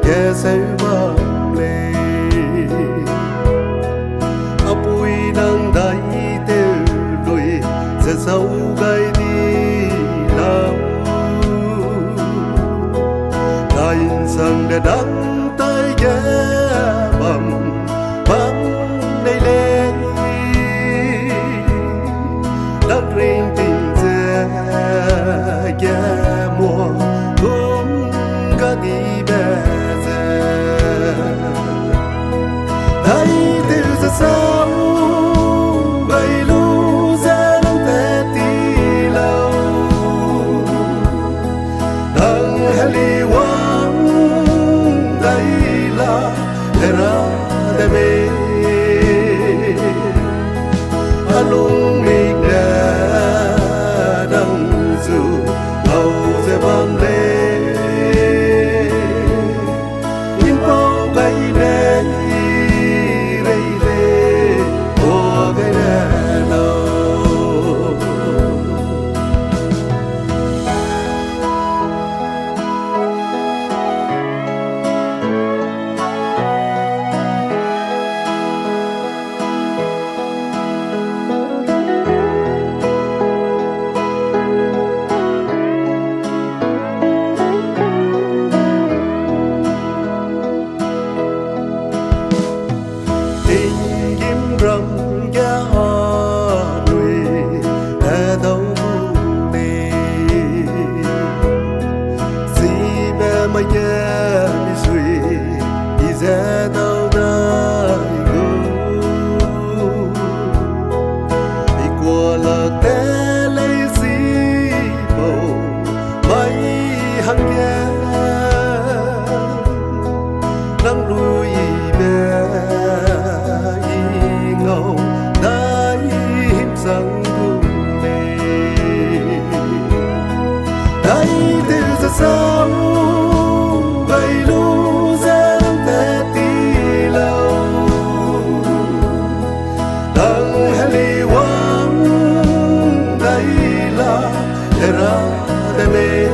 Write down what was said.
kẻ say vang lê apui nang dai te loi se sau gai đi lao dai sang de đắng tay ghé bằng đây lên đất riêng tình dễ ghé mùa cũng có đi bé thấy từ giờ sau bay lu ra nắng té tí lâu đang heli wang đây là để ra để về alung mi đã đang dù hầu sẽ vang lên những bao bay lên răng giá nuôi e đâu nề si bé mà nhớ mi suy đi ra đâu đây go đi qua là té lấy gì bầu mấy hàng ghé nắng đuôi bé đã hiếm rằng cùng nề thấy từ giờ sau bay lu ra té tí lâu đang heli wang đây là để ra để mê